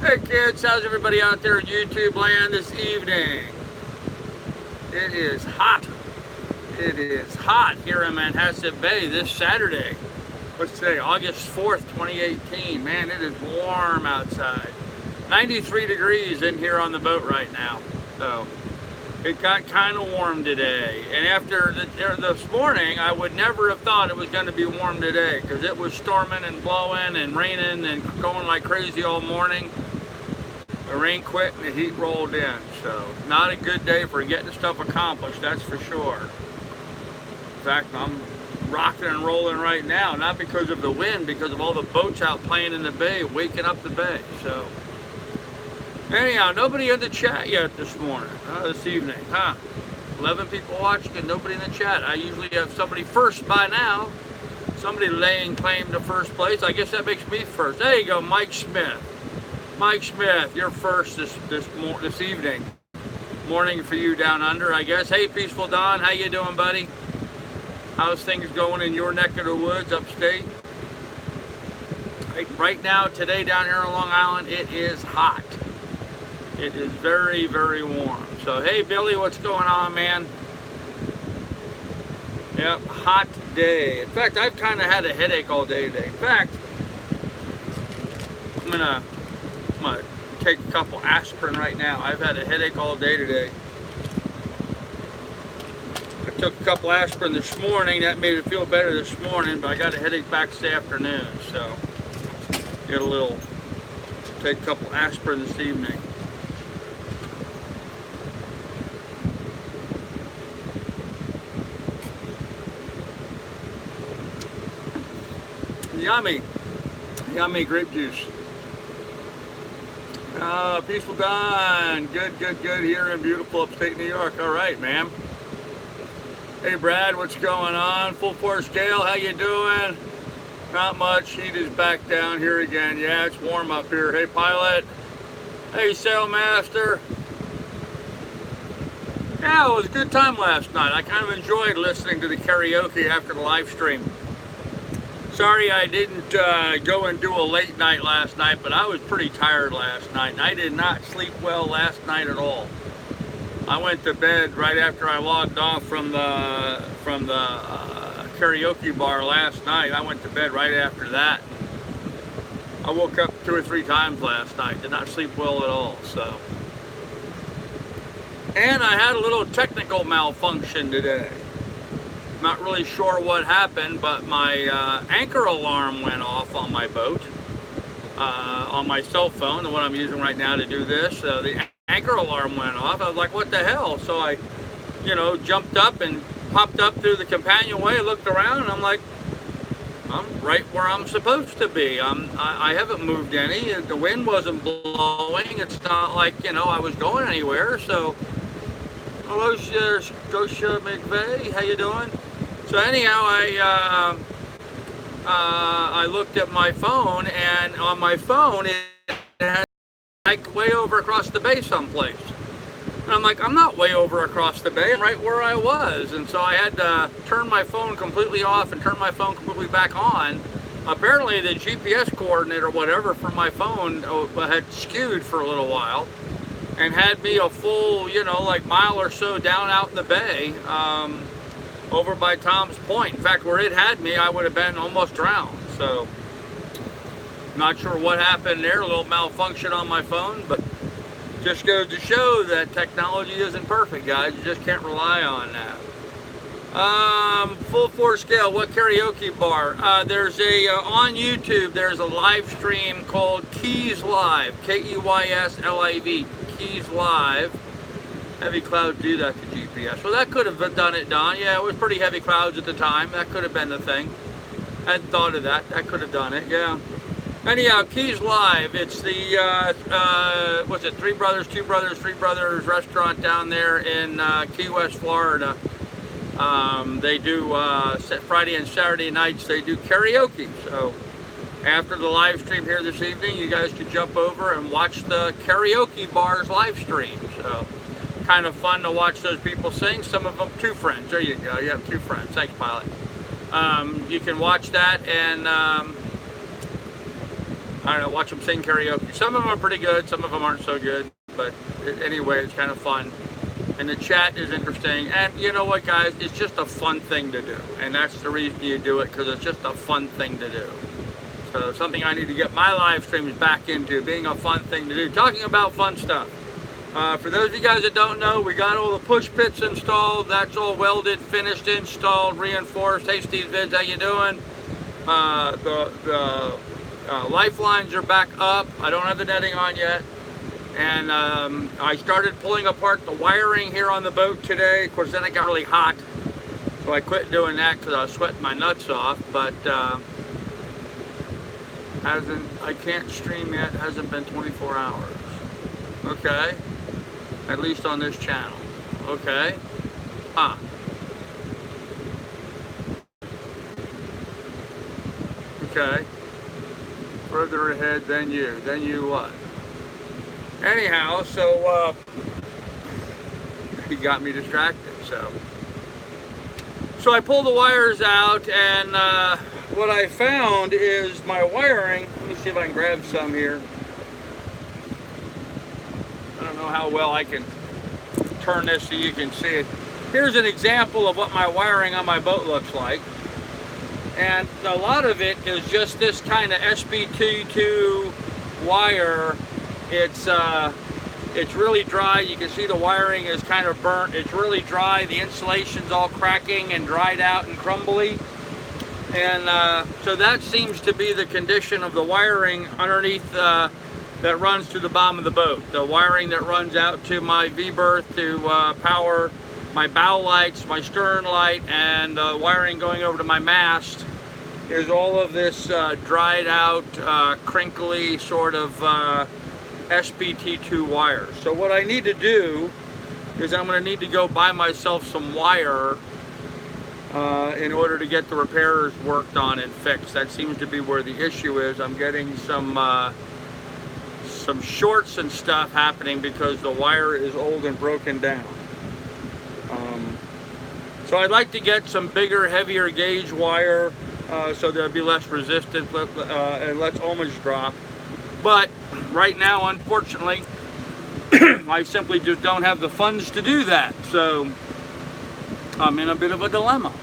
Hey kids, how's everybody out there in YouTube land this evening? It is hot. It is hot here in Manhasset Bay this Saturday. What's today? August 4th, 2018. Man, it is warm outside. 93 degrees in here on the boat right now. So it got kind of warm today. And after this morning, I would never have thought it was going to be warm today because it was storming and blowing and raining and going like crazy all morning. The rain quit and the heat rolled in. So not a good day for getting stuff accomplished, that's for sure. In fact, I'm rocking and rolling right now, not because of the wind, because of all the boats out playing in the bay, waking up the bay. So anyhow, nobody in the chat yet this evening, huh? 11 people watching and nobody in the chat. I usually have somebody first by now. Somebody laying claim to first place. I guess that makes me first. There you go, Mike Smith. Mike Smith, you're first this evening. Morning for you down under, I guess. Hey, Peaceful Don, how you doing, buddy? How's things going in your neck of the woods upstate? Right now, today down here on Long Island, it is hot. It is very, very warm. So, hey, Billy, what's going on, man? Yep, hot day. In fact, I've kind of had a headache all day today. In fact, I'm gonna take a couple aspirin right now. I've had a headache all day today. I took a couple aspirin this morning. That made it feel better this morning, but I got a headache back this afternoon. So, take a couple aspirin this evening. Yummy. Yummy grape juice. Peaceful Don. Good here in beautiful upstate New York. All right, man. Hey, Brad, what's going on? Full force scale, how you doing? Not much. Heat is back down here again. Yeah, it's warm up here. Hey, Pilot. Hey, Sailmaster. Yeah, it was a good time last night. I kind of enjoyed listening to the karaoke after the live stream. Sorry I didn't go and do a late night last night, but I was pretty tired last night, and I did not sleep well last night at all. I went to bed right after I logged off from the karaoke bar last night. I went to bed right after that. I woke up 2 or 3 times last night. Did not sleep well at all. So, and I had a little technical malfunction today. Not really sure what happened, but my anchor alarm went off on my boat, on my cell phone, the one I'm using right now to do this. The anchor alarm went off. I was like, what the hell? So I, jumped up and popped up through the companionway, looked around, and I'm like, I'm right where I'm supposed to be. I haven't moved any. The wind wasn't blowing. It's not like, I was going anywhere. So, hello, Scotia McVeigh. How you doing? So anyhow, I looked at my phone, and on my phone it had like way over across the bay someplace. And I'm like, I'm not way over across the bay. I'm right where I was. And so I had to turn my phone completely off and turn my phone completely back on. Apparently the GPS coordinate or whatever for my phone had skewed for a little while and had me a full, mile or so down out in the bay. Over by Tom's Point. In fact, where it had me, I would have been almost drowned. So, not sure what happened there. A little malfunction on my phone, but just goes to show that technology isn't perfect, guys. You just can't rely on that. Full force scale. What karaoke bar? There's on YouTube. There's a live stream called Keys Live. Keyslive. Keys Live. Heavy clouds do that to GPS. Well, that could have done it, Don. Yeah, it was pretty heavy clouds at the time. That could have been the thing. I hadn't thought of that. That could have done it, yeah. Anyhow, Keys Live. It's the, what's it, Three Brothers restaurant down there in Key West, Florida. They do, Friday and Saturday nights, they do karaoke. So, after the live stream here this evening, you guys could jump over and watch the karaoke bar's live stream. So, kind of fun to watch those people sing. Some of them 2 friends. There you go. You have 2 friends. Thanks, Pilot. You can watch that and I don't know, watch them sing karaoke. Some of them are pretty good, some of them aren't so good, but anyway, it's kind of fun. And the chat is interesting. And you know what, guys? It's just a fun thing to do. And that's the reason you do it, because it's just a fun thing to do. So something I need to get my live streams back into, being a fun thing to do. Talking about fun stuff. For those of you guys that don't know, we got all the push pits installed. That's all welded, finished, installed, reinforced. Hey, Steve Vids, how you doing? The lifelines are back up. I don't have the netting on yet. And I started pulling apart the wiring here on the boat today. Of course, then it got really hot, so I quit doing that because I was sweating my nuts off. But I can't stream yet. Hasn't been 24 hours. Okay, at least on this channel. Okay, Okay, further ahead than you. Then you what? Anyhow, so he got me distracted. So I pulled the wires out, and what I found is my wiring. Let me see if I can grab some here. I don't know how well I can turn this so you can see it. Here's an example of what my wiring on my boat looks like. And a lot of it is just this kind of SBT2 wire. It's really dry. You can see the wiring is kind of burnt. It's really dry. The insulation's all cracking and dried out and crumbly. And so that seems to be the condition of the wiring underneath that runs to the bottom of the boat. The wiring that runs out to my V-berth to power my bow lights, my stern light, and wiring going over to my mast is all of this dried out, crinkly sort of SBT2 wires. So what I need to do is I'm going to need to go buy myself some wire in order to get the repairs worked on and fixed. That seems to be where the issue is. I'm getting some shorts and stuff happening because the wire is old and broken down. So I'd like to get some bigger, heavier gauge wire so there'll be less resistance and less ohmage drop. But right now, unfortunately, I simply just don't have the funds to do that. So I'm in a bit of a dilemma.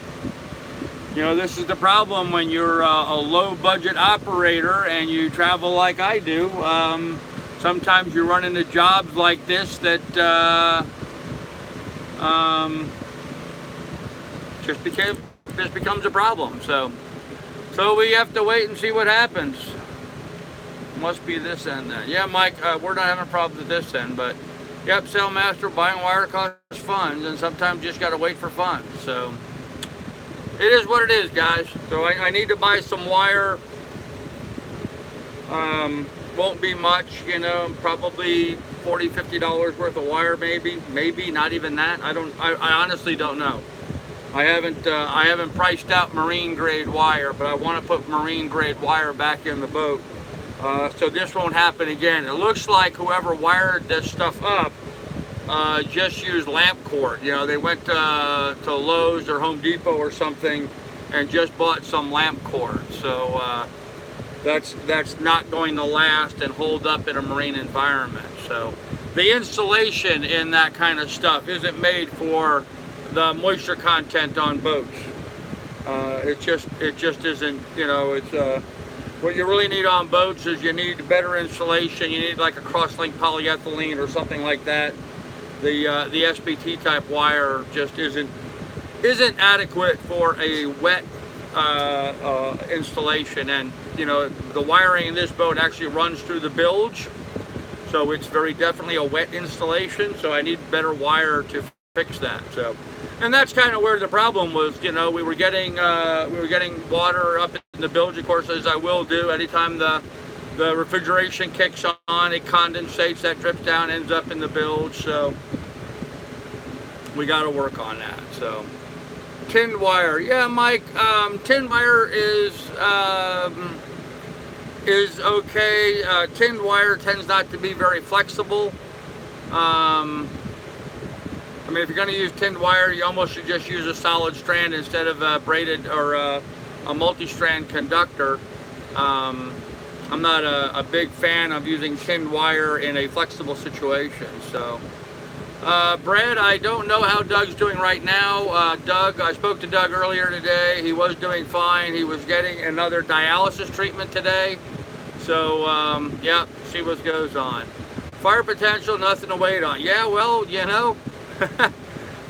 You know, this is the problem when you're a low budget operator and you travel like I do. Sometimes you run into jobs like this that just becomes a problem. So we have to wait and see what happens. Must be this end then. Yeah, Mike, we're not having problems with this end, but yep, Sailmaster, buying wire costs funds, and sometimes you just got to wait for funds. So it is what it is, guys. So I need to buy some wire. Won't be much, you know, probably $40, $50 worth of wire, maybe not even that. I honestly don't know. I haven't priced out marine grade wire, but I want to put marine grade wire back in the boat. So this won't happen again. It looks like whoever wired this stuff up just used lamp cord. You know, they went to Lowe's or Home Depot or something and just bought some lamp cord. So that's not going to last and hold up in a marine environment. So the insulation in that kind of stuff isn't made for the moisture content on boats. It just isn't, you know, it's what you really need on boats is you need better insulation. You need like a cross-linked polyethylene or something like that. The SBT type wire just isn't adequate for a wet installation. And you know, the wiring in this boat actually runs through the bilge, so it's very definitely a wet installation. So I need better wire to fix that. So, and that's kind of where the problem was. You know, we were getting water up in the bilge, of course, as I will do anytime the refrigeration kicks on. It condensates, that drips down, ends up in the bilge. So we got to work on that. So tinned wire, yeah, Mike. Tinned wire is okay. Tinned wire tends not to be very flexible. I mean, if you're going to use tinned wire, you almost should just use a solid strand instead of a braided or a multi-strand conductor. I'm not a big fan of using tinned wire in a flexible situation. So, Brad, I don't know how Doug's doing right now. Doug, I spoke to Doug earlier today. He was doing fine. He was getting another dialysis treatment today. So, yeah, see what goes on. Fire potential, nothing to wait on. Yeah, well, you know,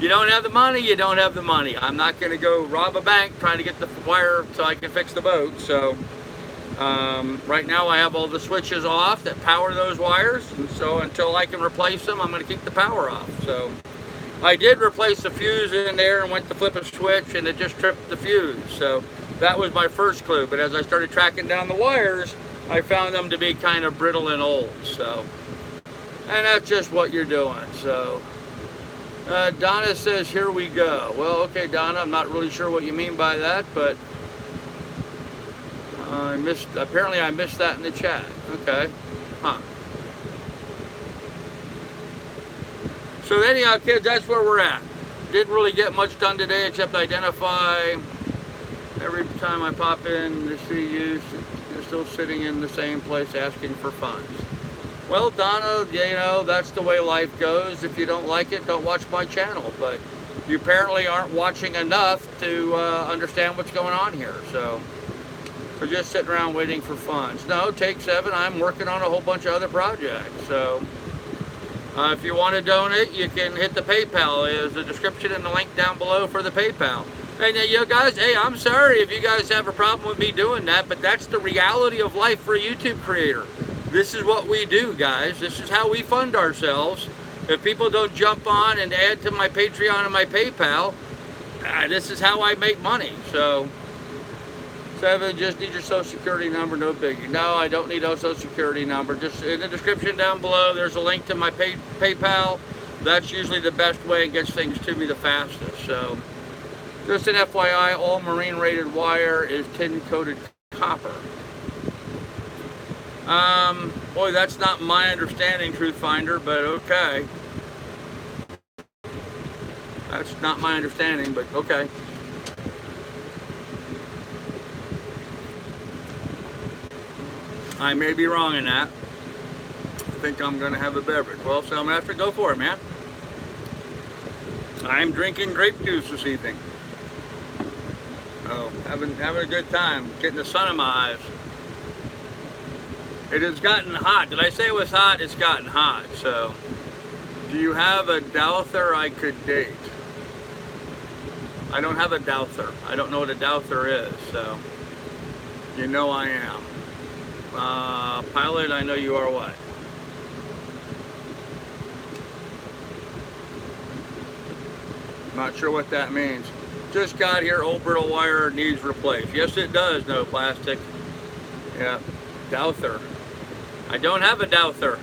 you don't have the money, you don't have the money. I'm not going to go rob a bank trying to get the wire so I can fix the boat. So, right now I have all the switches off that power those wires. And so until I can replace them, I'm going to keep the power off. So, I did replace the fuse in there and went to flip a switch and it just tripped the fuse. So, that was my first clue. But as I started tracking down the wires, I found them to be kind of brittle and old. So, and that's just what you're doing. So, Donna says, here we go. Well, okay, Donna, I'm not really sure what you mean by that, but apparently I missed that in the chat. Okay, huh. So anyhow, kids, that's where we're at. Didn't really get much done today except identify. Every time I pop in to see you, you're still sitting in the same place asking for funds. Well, Donna, you know, that's the way life goes. If you don't like it, don't watch my channel. But you apparently aren't watching enough to understand what's going on here. So we're just sitting around waiting for funds. No, take 7. I'm working on a whole bunch of other projects. So if you want to donate, you can hit the PayPal. There's a description and the link down below for the PayPal. And you guys, hey, I'm sorry if you guys have a problem with me doing that, but that's the reality of life for a YouTube creator. This is what we do, guys. This is how we fund ourselves. If people don't jump on and add to my Patreon and my PayPal, this is how I make money. So, 7, just need your social security number, no biggie. No, I don't need a social security number. Just in the description down below, there's a link to my PayPal. That's usually the best way and gets things to me the fastest. So, just an FYI, all marine rated wire is tin coated copper. Boy, that's not my understanding, Truth Finder, but okay. That's not my understanding, but okay. I may be wrong in that. I think I'm going to have a beverage. Well, so I'm going to have to go for it, man. I'm drinking grape juice this evening. Oh, having a good time, getting the sun in my eyes. It has gotten hot. Did I say it was hot? It's gotten hot. So, do you have a douther I could date? I don't have a douther. I don't know what a douther is. So, you know I am. Pilot, I know you are what? Not sure what that means. Just got here, old brittle wire needs replaced. Yes, it does, no plastic. Yeah, douther. I don't have a douther.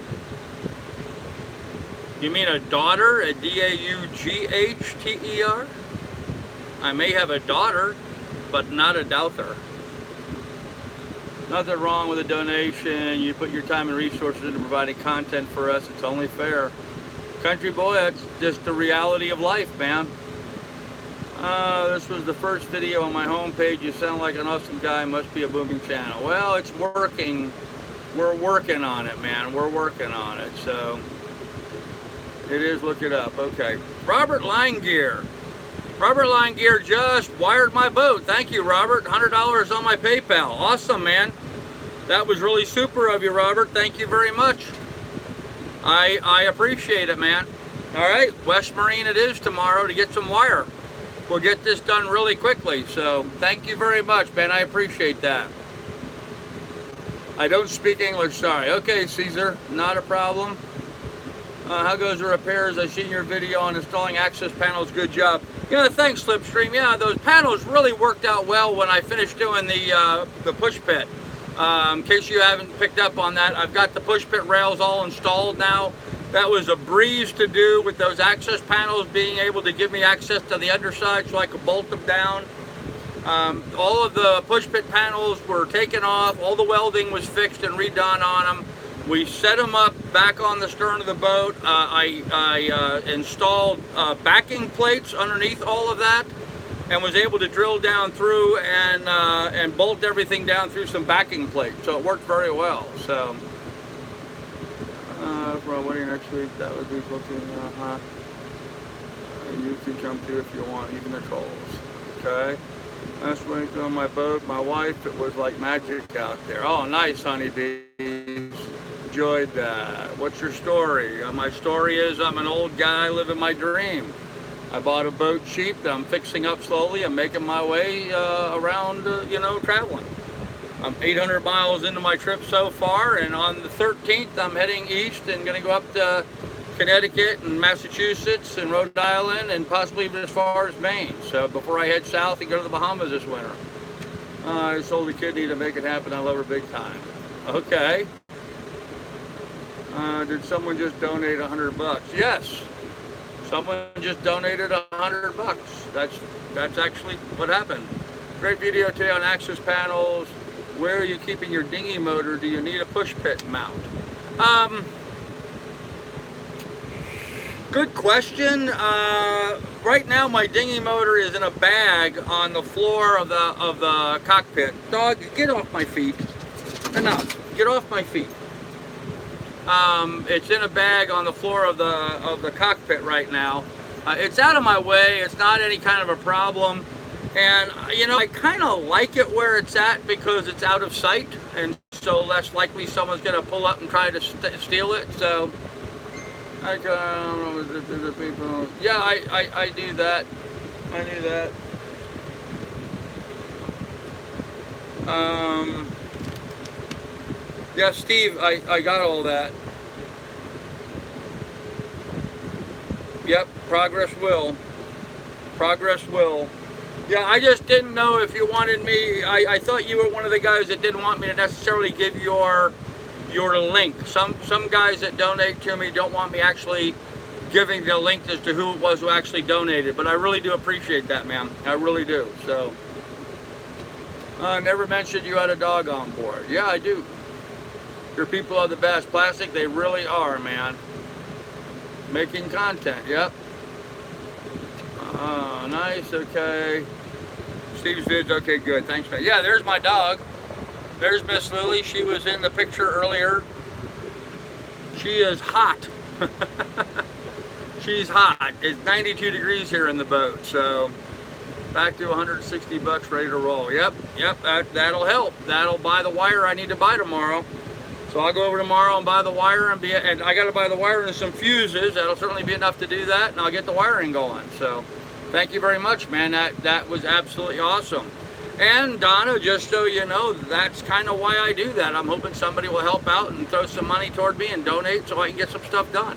You mean a daughter? A D-A-U-G-H-T-E-R? I may have a daughter, but not a douther. Nothing wrong with a donation. You put your time and resources into providing content for us. It's only fair. Country boy, that's just the reality of life, man. This was the first video on my homepage. You sound like an awesome guy. Must be a booming channel. Well, it's working. We're working on it, man. We're working on it. So, it is. Look it up. Okay. Robert Linegear. Robert Linegear just wired my boat. Thank you, Robert. $100 on my PayPal. Awesome, man. That was really super of you, Robert. Thank you very much. I appreciate it, man. All right. West Marine it is tomorrow to get some wire. We'll get this done really quickly. So, thank you very much, man. I appreciate that. I don't speak English, sorry. Okay, Caesar, not a problem. How goes the repairs? I've seen your video on installing access panels. Good job. Yeah, thanks, Slipstream. Yeah, those panels really worked out well when I finished doing the push pit. In case you haven't picked up on that, I've got the push pit rails all installed now. That was a breeze to do with those access panels being able to give me access to the underside so I could bolt them down. All of the push pit panels were taken off. All the welding was fixed and redone on them. We set them up back on the stern of the boat. I installed backing plates underneath all of that. and was able to drill down through and bolt everything down through some backing plate. So it worked very well. So for a wedding next week, that would be booking. You can come too if you want, even the trolls. Okay. Last week on my boat, my wife, it was like magic out there. Oh, nice, honeybees. Enjoyed that. What's your story? My story is I'm an old guy living my dream. I bought a boat cheap that I'm fixing up slowly. I'm making my way around, traveling. I'm 800 miles into my trip so far, and on the 13th, I'm heading east and going to go up to Connecticut and Massachusetts and Rhode Island and possibly even as far as Maine. So before I head south and go to the Bahamas this winter. I sold a kidney to make it happen. I love her big time. Okay. Did someone just donate $100? Yes. Someone just donated $100. That's actually what happened. Great video today on access panels. Where are you keeping your dinghy motor? Do you need a push pit mount? Good question. Right now my dinghy motor is in a bag on the floor of the cockpit. Dog, get off my feet. Enough. Get off my feet. It's in a bag on the floor of the cockpit right now. It's out of my way. It's not any kind of a problem. And, I kind of like it where it's at because it's out of sight. And so less likely someone's going to pull up and try to steal it. So, I don't know, the people. Yeah, I do that. I do that. Yeah, Steve, I got all that. Yep, progress will. Progress will. Yeah, I just didn't know if you wanted me. I thought you were one of the guys that didn't want me to necessarily give your link. Some guys that donate to me don't want me actually giving the link as to who it was who actually donated. But I really do appreciate that, man. I really do. So, never mentioned you had a dog on board. Yeah, I do. Your people are the best. Plastic, they really are, man. Making content, yep. Nice, okay. Steve's vids, okay, good. Thanks, man. Yeah, there's my dog. There's Miss Lily. She was in the picture earlier. She is hot. She's hot. It's 92 degrees here in the boat, so back to 160 bucks, ready to roll. Yep, that'll help. That'll buy the wire I need to buy tomorrow. So I'll go over tomorrow and buy the wire and I got to buy the wire and some fuses. That'll certainly be enough to do that, and I'll get the wiring going. So thank you very much, man. That was absolutely awesome. And Donna, just so you know, that's kind of why I do that. I'm hoping somebody will help out and throw some money toward me and donate so I can get some stuff done.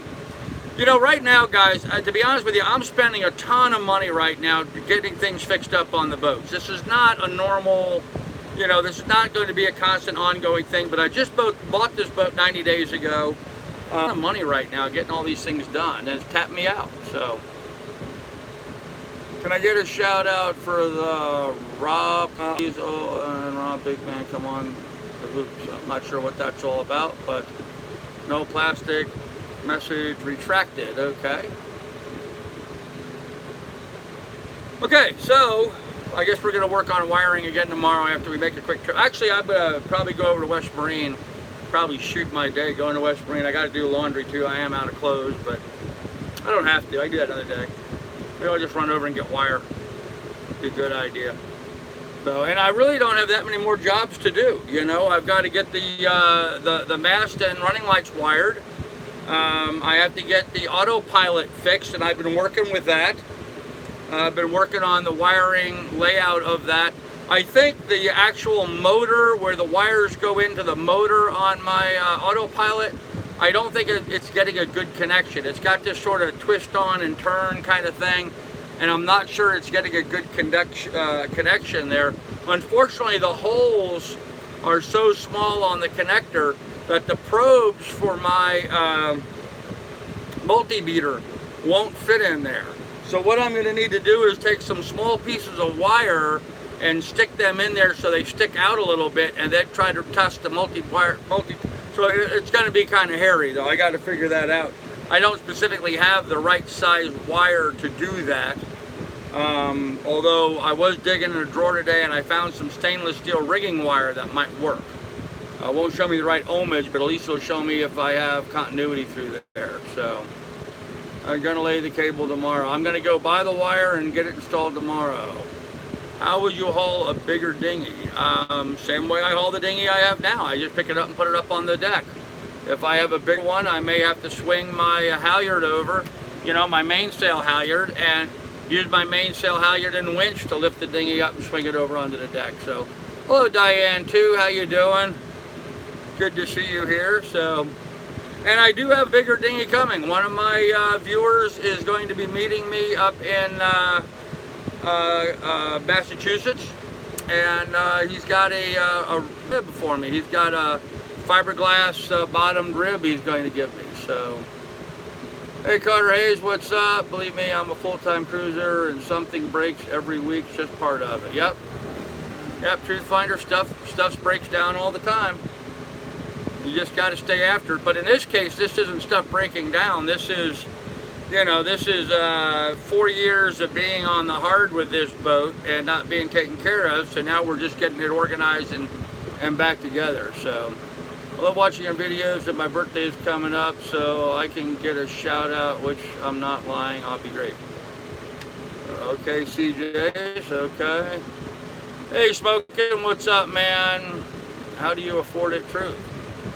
Right now, guys, to be honest with you, I'm spending a ton of money right now getting things fixed up on the boats. This is not a normal, this is not going to be a constant ongoing thing, but I just bought this boat 90 days ago. A lot of money right now getting all these things done, and it's tapped me out. So, can I get a shout out for the Rob and Rob Big Man? Come on, I'm not sure what that's all about, but no plastic. Message retracted. Okay. Okay, so I guess we're going to work on wiring again tomorrow after we make a quick trip. Actually, I'm going to probably go over to West Marine, probably shoot my day going to West Marine. I got to do laundry too. I am out of clothes, but I don't have to. I can do that another day. Maybe I'll just run over and get wire. Be a good idea. So, and I really don't have that many more jobs to do. I've got to get the mast and running lights wired. I have to get the autopilot fixed, and I've been working with that. I've been working on the wiring layout of that. I think the actual motor, where the wires go into the motor on my autopilot, I don't think it's getting a good connection. It's got this sort of twist on and turn kind of thing, and I'm not sure it's getting a good connection there. Unfortunately, the holes are so small on the connector that the probes for my multimeter won't fit in there. So what I'm going to need to do is take some small pieces of wire and stick them in there so they stick out a little bit, and then try to test the so it's going to be kind of hairy, though. I got to figure that out. I don't specifically have the right size wire to do that. Although I was digging in a drawer today and I found some stainless steel rigging wire that might work. Won't show me the right ohmage, but at least it'll show me if I have continuity through there. So I'm gonna lay the cable tomorrow. I'm gonna go buy the wire and get it installed tomorrow. How would you haul a bigger dinghy? Same way I haul the dinghy I have now. I just pick it up and put it up on the deck. If I have a big one, I may have to swing my halyard over, you know, my mainsail halyard, and use my mainsail halyard and winch to lift the dinghy up and swing it over onto the deck. So, hello Diane too, how you doing? Good to see you here. So, and I do have a bigger dinghy coming. One of my viewers is going to be meeting me up in Massachusetts, and he's got a rib for me. He's got a fiberglass bottomed rib he's going to give me. So, hey Carter Hayes, what's up? Believe me, I'm a full-time cruiser, and something breaks every week, just part of it. Yep, Truth Finder stuff breaks down all the time. You just got to stay after it. But in this case, this isn't stuff breaking down. This is, you know, this is 4 years of being on the hard with this boat and not being taken care of. So now we're just getting it organized and back together. So I love watching your videos, and my birthday is coming up, so I can get a shout out, which I'm not lying. I'll be great. Okay, CJ's, okay. Hey, Smoking, what's up, man? How do you afford it, Truth?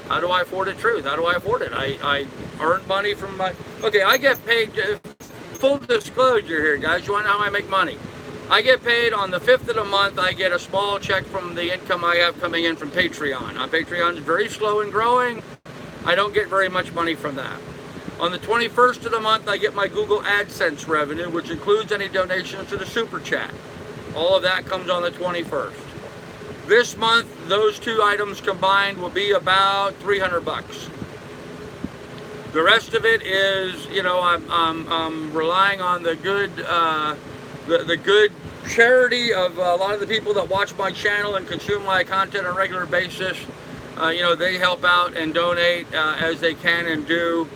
How do I afford it, Truth? How do I afford it? I earn money from my... Okay, I get paid... Full disclosure here, guys. You want to know how I make money? I get paid on the 5th of the month. I get a small check from the income I have coming in from Patreon. Patreon is very slow and growing. I don't get very much money from that. On the 21st of the month, I get my Google AdSense revenue, which includes any donations to the Super Chat. All of that comes on the 21st. This month, those two items combined will be about 300 bucks. The rest of it is, you know, I'm relying on the good, the good charity of a lot of the people that watch my channel and consume my content on a regular basis. You know, they help out and donate as they can and do,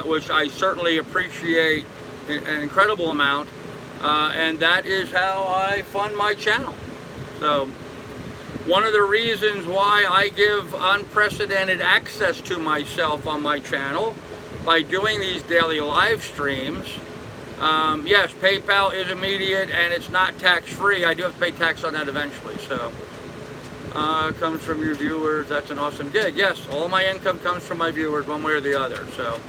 which I certainly appreciate an incredible amount. And that is how I fund my channel. So, one of the reasons why I give unprecedented access to myself on my channel by doing these daily live streams. Yes, PayPal is immediate and it's not tax-free. I do have to pay tax on that eventually. So, comes from your viewers. That's an awesome gig. Yes, all my income comes from my viewers, one way or the other. So,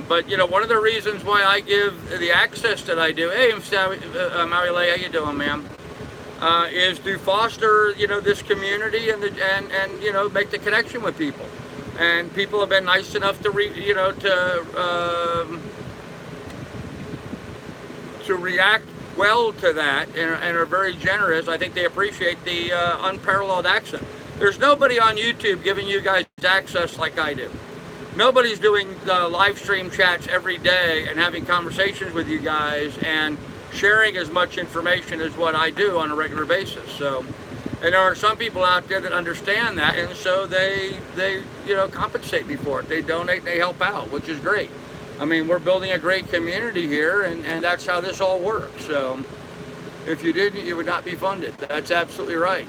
but you know, one of the reasons why I give the access that I do. Hey, Marilay, how you doing, ma'am? Is to foster, you know, this community and you know, make the connection with people. And people have been nice enough to react well to that and are very generous. I think they appreciate the unparalleled access. There's nobody on YouTube giving you guys access like I do. Nobody's doing live stream chats every day and having conversations with you guys and sharing as much information as what I do on a regular basis. So, and there are some people out there that understand that, and so they you know, compensate me for it. They donate, they help out, which is great. I mean, we're building a great community here, and that's how this all works. So, if you didn't, you would not be funded. That's absolutely right.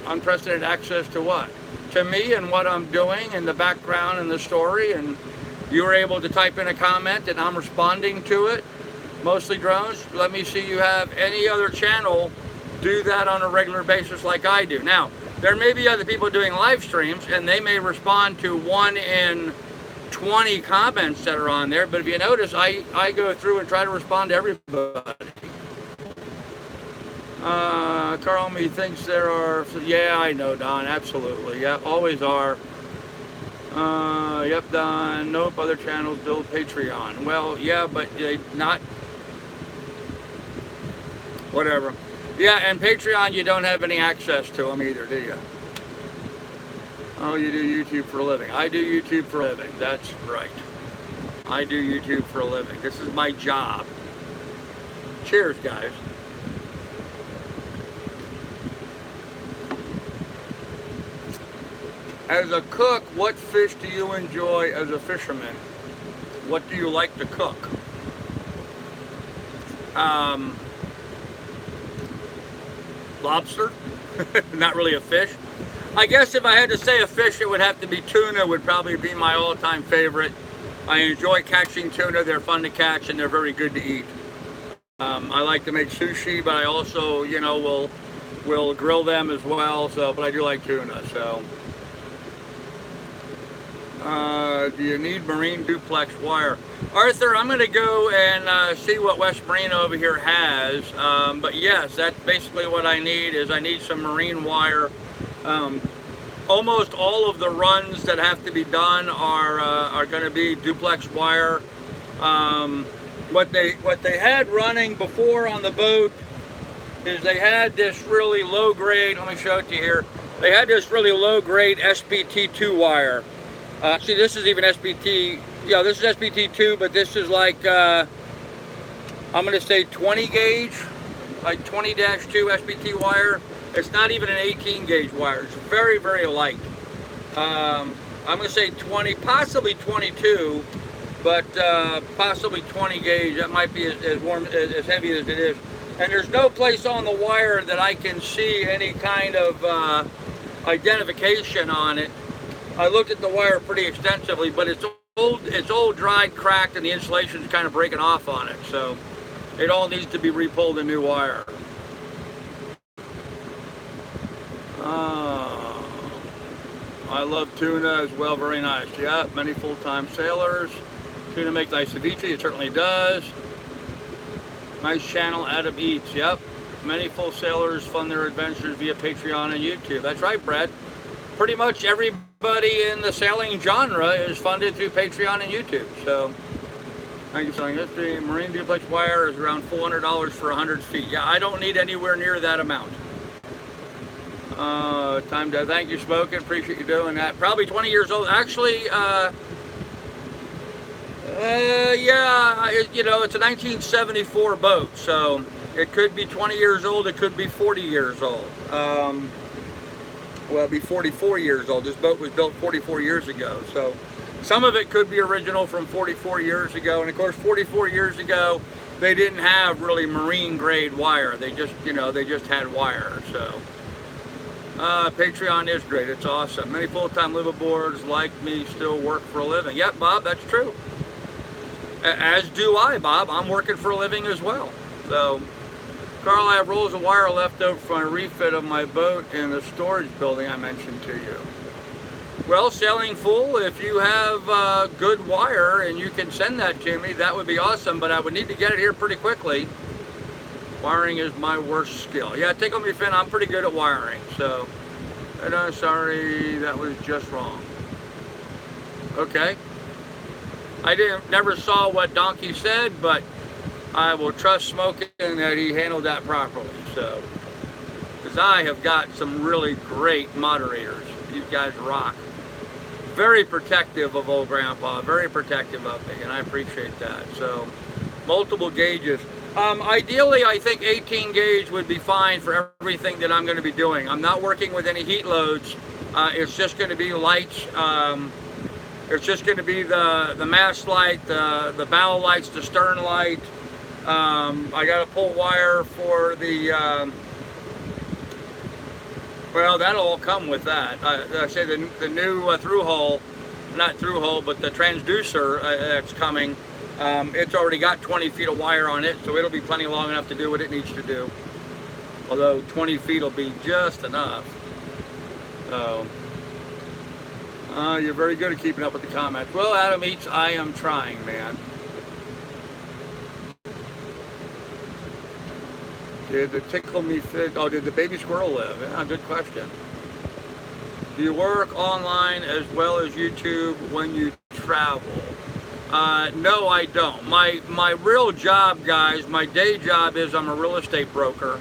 Unprecedented access to what? To me and what I'm doing and the background and the story, and you were able to type in a comment and I'm responding to it. Mostly drones. Let me see you have any other channel do that on a regular basis like I do. Now, there may be other people doing live streams and they may respond to 1 in 20 comments that are on there, but if you notice, I go through and try to respond to everybody. Carl me thinks there are, yeah, I know, Don, absolutely. Yeah, always are. Yep, Don, nope, other channels build Patreon. Well, yeah, but they not, whatever. Yeah, and Patreon, you don't have any access to them either, do you? Oh, you do YouTube for a living. I do YouTube for a living. That's right. I do YouTube for a living. This is my job. Cheers, guys. As a cook, what fish do you enjoy as a fisherman? What do you like to cook? Lobster, not really a fish. I guess if I had to say a fish, it would have to be tuna. Would probably be my all-time favorite. I enjoy catching tuna. They're fun to catch and they're very good to eat. I like to make sushi, but I also, you know, will grill them as well. So, but I do like tuna. So, do you need marine duplex wire? Arthur, I'm going to go and see what West Marine over here has. But yes, that's basically what I need. Is I need some marine wire. Almost all of the runs that have to be done are going to be duplex wire. What they had running before on the boat is they had this really low grade. Let me show it to you here. They had this really low grade SPT2 wire. See, this is even SPT. Yeah, this is SPT2, but this is like I'm going to say 20 gauge, like 20-2 SPT wire. It's not even an 18 gauge wire. It's very, very light. I'm going to say 20, possibly 22, but possibly 20 gauge. That might be as warm, as heavy as it is. And there's no place on the wire that I can see any kind of identification on it. I looked at the wire pretty extensively, but it's old, dried, cracked, and the insulation's kind of breaking off on it. So it all needs to be repulled a new wire. I love tuna as well, very nice. Yeah, many full-time sailors. Tuna makes nice ceviche, it certainly does. Nice channel, Adam Eats, yep. Many full sailors fund their adventures via Patreon and YouTube. That's right, Brett. Pretty much everybody in the sailing genre is funded through Patreon and YouTube. So, thank you for selling history. Marine duplex wire is around $400 for 100 feet. Yeah, I don't need anywhere near that amount. Time to thank you, Smoking. Appreciate you doing that. Probably 20 years old. Actually, yeah, you know, it's a 1974 boat, so it could be 20 years old. It could be 40 years old. Well, it'd be 44 years old. This boat was built 44 years ago, so some of it could be original from 44 years ago. And of course, 44 years ago, they didn't have really marine grade wire. They just, you know, they just had wire. So. Patreon is great. It's awesome. Many full-time liveaboards like me still work for a living. Yep, Bob, that's true. As do I, Bob. I'm working for a living as well. So, Carl, I have rolls of wire left over from a refit of my boat in the storage building I mentioned to you. Well, Sailing Fool, if you have good wire and you can send that to me, that would be awesome, but I would need to get it here pretty quickly. Wiring is my worst skill. Yeah, tickle me, Finn. I'm pretty good at wiring. So, sorry, that was just wrong. Okay. I never saw what Donkey said, but I will trust Smoking that he handled that properly. So, because I have got some really great moderators. These guys rock. Very protective of old Grandpa. Very protective of me, and I appreciate that. So, multiple gauges. Ideally, I think 18 gauge would be fine for everything that I'm going to be doing. I'm not working with any heat loads. It's just going to be lights. It's just going to be the mast light, the bow lights, the stern light. I got to pull wire for the. Well, that'll all come with that. I say the new through hole, not through hole, but the transducer that's coming. It's already got 20 feet of wire on it, so it'll be plenty long enough to do what it needs to do. Although 20 feet will be just enough. So, you're very good at keeping up with the comments. Well, Adam Eats, I am trying, man. Did the tickle me fit? Oh, did the baby squirrel live? Yeah, good question. Do you work online as well as YouTube when you travel? No, I don't. My real job, guys, my day job is I'm a real estate broker.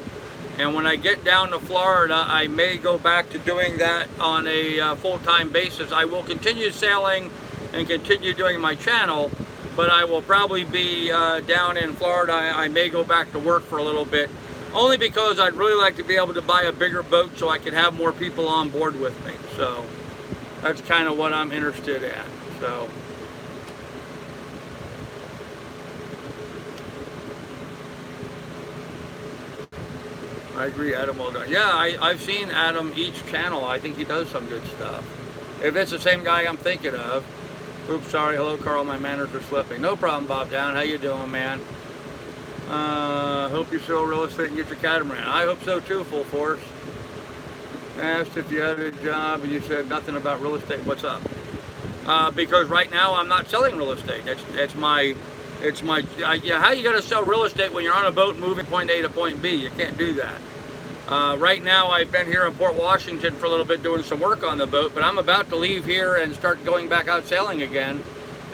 And when I get down to Florida, I may go back to doing that on a full-time basis. I will continue sailing and continue doing my channel, but I will probably be down in Florida. I may go back to work for a little bit, only because I'd really like to be able to buy a bigger boat so I can have more people on board with me. So that's kind of what I'm interested in. So. I agree, Adam, well done. Yeah, I've seen Adam each channel. I think he does some good stuff. If it's the same guy I'm thinking of. Oops, sorry. Hello, Carl. My manners are slipping. No problem, Bob Down. How you doing, man? Hope you sell real estate and get your catamaran. I hope so too, full force. Asked if you had a job and you said nothing about real estate. What's up? Because right now I'm not selling real estate. It's my yeah. How you gonna sell real estate when you're on a boat moving point A to point B? You can't do that. Right now I've been here in Port Washington for a little bit doing some work on the boat, but I'm about to leave here and start going back out sailing again,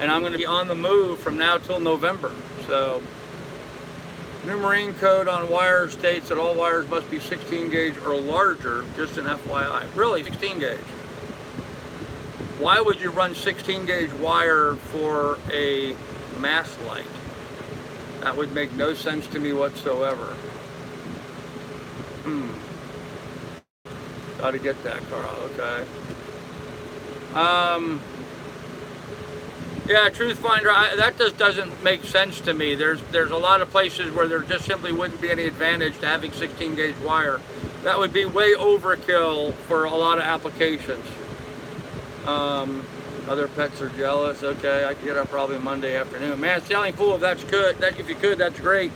and I'm going to be on the move from now till November. So. New Marine Code on wires states that all wires must be 16 gauge or larger, just an FYI. Really, 16 gauge. Why would you run 16 gauge wire for a mast light? That would make no sense to me whatsoever. Got to get that, Carl, okay. Yeah, Truth Finder, that just doesn't make sense to me. There's a lot of places where there just simply wouldn't be any advantage to having 16 gauge wire. That would be way overkill for a lot of applications. Other pets are jealous. Okay, I can get up probably Monday afternoon. Man, sailing pool, if that's good, if you could, that's great.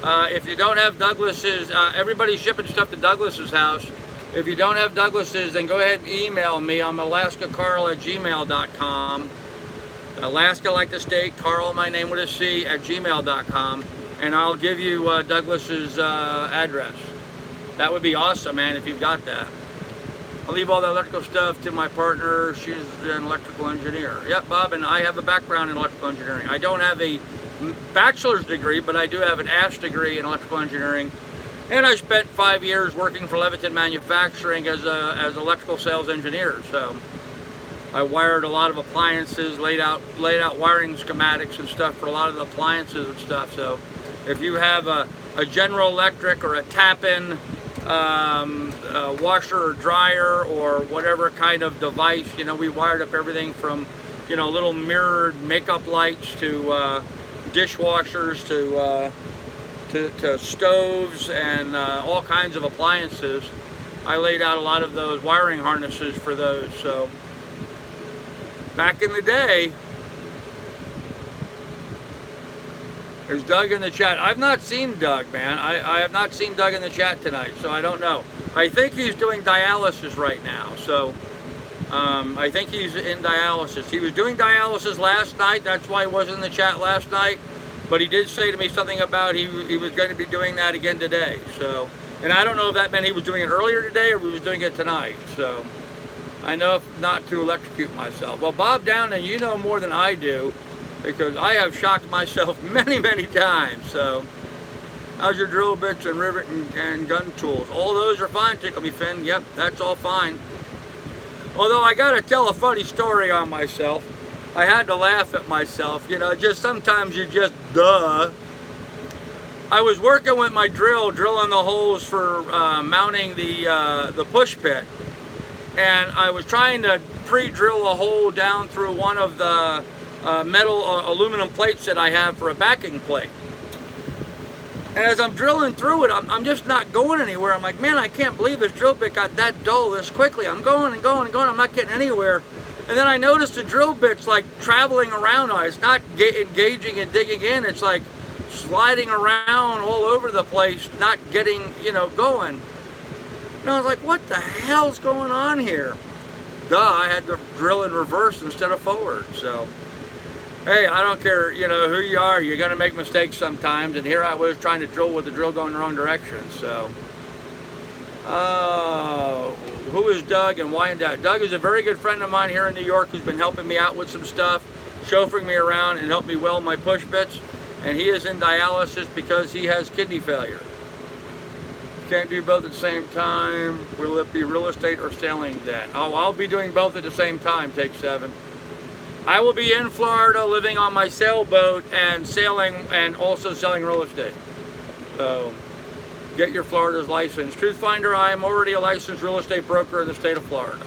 If you don't have Douglas's, everybody's shipping stuff to Douglas's house. If you don't have Douglas's, then go ahead and email me. I'm alaskacarl@gmail.com. Alaska like the state, Carl, my name with a C, @gmail.com, and I'll give you Douglas's address. That would be awesome, man, if you've got that. I'll leave all the electrical stuff to my partner. She's an electrical engineer. Yep, Bob, and I have a background in electrical engineering. I don't have a bachelor's degree, but I do have an ASH degree in electrical engineering. And I spent 5 years working for Leviton Manufacturing as electrical sales engineer. So I wired a lot of appliances, laid out wiring schematics and stuff for a lot of the appliances and stuff. So if you have a General Electric or a tap-in washer or dryer or whatever kind of device, you know, we wired up everything from, you know, little mirrored makeup lights to dishwashers to stoves and all kinds of appliances. I laid out a lot of those wiring harnesses for those. So back in the day, there's Doug in the chat. I've not seen Doug, man. I have not seen Doug in the chat tonight, so I don't know. I think he's doing dialysis right now, so I think he's in dialysis. He was doing dialysis last night. That's why he wasn't in the chat last night. But he did say to me something about he was going to be doing that again today. So, and I don't know if that meant he was doing it earlier today or he was doing it tonight. So I know not to electrocute myself. Well, Bob Downing, you know more than I do, because I have shocked myself many, many times. So how's your drill bits and rivet and gun tools? All those are fine, Tickle Me Finn. Yep, that's all fine. Although I got to tell a funny story on myself. I had to laugh at myself, you know, just sometimes you just, duh. I was working with my drill, drilling the holes for mounting the push pit. And I was trying to pre-drill a hole down through one of the metal aluminum plates that I have for a backing plate. And as I'm drilling through it, I'm just not going anywhere. I'm like, man, I can't believe this drill bit got that dull this quickly. I'm going and going and going, I'm not getting anywhere. And then I noticed the drill bit's like traveling around. It's not engaging and digging in. It's like sliding around all over the place, not getting, you know, going. And I was like, what the hell's going on here? Duh, I had to drill in reverse instead of forward. So, hey, I don't care, you know, who you are. You're going to make mistakes sometimes. And here I was trying to drill with the drill going the wrong direction. So, who is Doug and why in doubt? Doug is a very good friend of mine here in New York who's been helping me out with some stuff, chauffeuring me around and helped me weld my push bits. And he is in dialysis because he has kidney failure. Can't do both at the same time. Will it be real estate or sailing then? Oh, I'll be doing both at the same time, take 7. I will be in Florida living on my sailboat and sailing and also selling real estate. So get your Florida's license. Truth Finder, I am already a licensed real estate broker in the state of Florida.